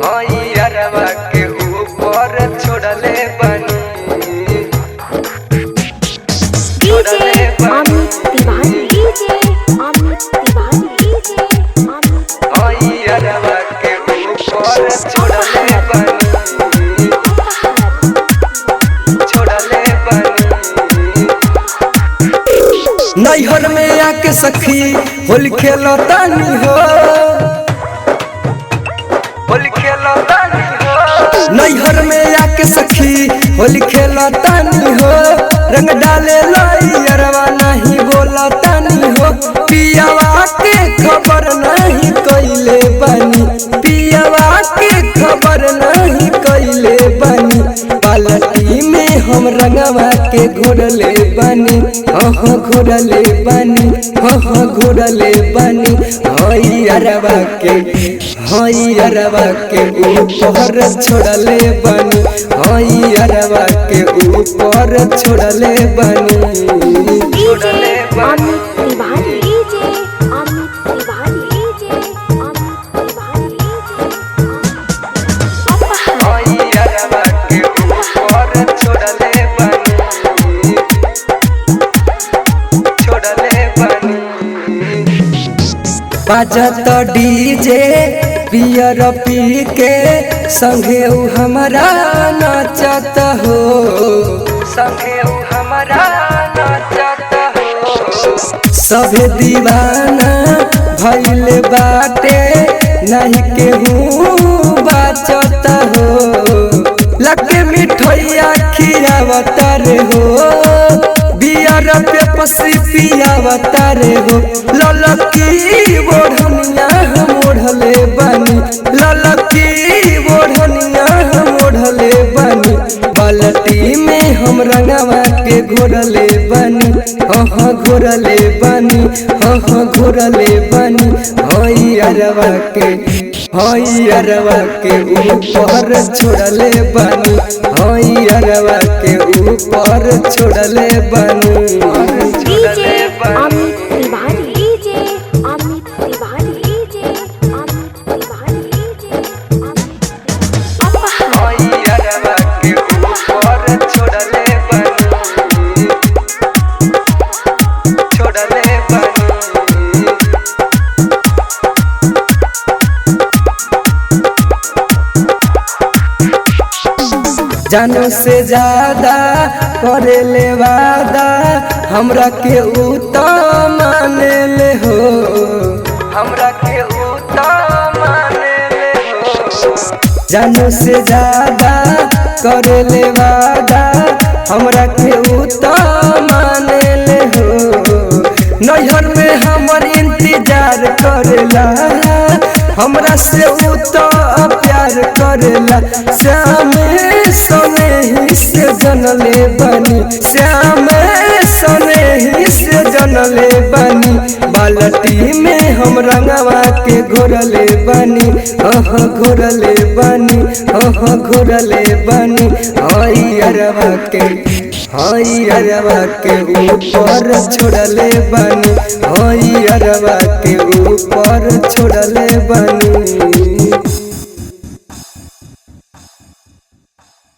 अरवा के ऊपर छोड़ले बनी अरवा के ऊपर छोड़ले बनी नैहर में आके सखी होली खेलतानी हो नैहर में आके सखी होली खेलतानी हो रंग डाले अरवा नहीं बोलतानी हो पियावा के खबर नहीं कइले बनी पियावा के खबर नहीं कइले बनी बाल्टी में हम रंगवा के घोरले बनी घोरले बनी घोरले बनी अरवा के ऊपर छोड़ले बनी अरवा के ऊपर छोड़ले बनी बाजत डीजे पियर पी के संगे हमारा नाचत हो सभे दीवाना भइल बाटे नहीं केहू बाचत हो लगे मिठैया खियावत रे हो बियर पे पसी पियावत रे हो ललकी ओढ़निया हम ओढ़ले बनी ललकी ओढ़निया हम ओढ़ले बनी बाल्टी में हम रंगवा के घोरले बनी घोरले बनी घोरले बनी अरवा के ऊपर छोड़ले बनी अरवा के ऊपर छोड़ले बनी जानो से ज्यादा करे ले वादा हमरा के उता माने ले हो जानो से ज्यादा करे ले वादा हमरा के उता माने ले हो नैहर में हमर इंतजार करेला हमरा से उता प्यार करेला श्याम सने ही से जनले बनी श्याम सने ही से जनले बनी बाल्टी में हम रंगवा के घोरले बनी घोरले बनी घोरले बनी अरवा के ऊपर छोड़ले बनी अरवा के ऊपर छोड़ले बनी।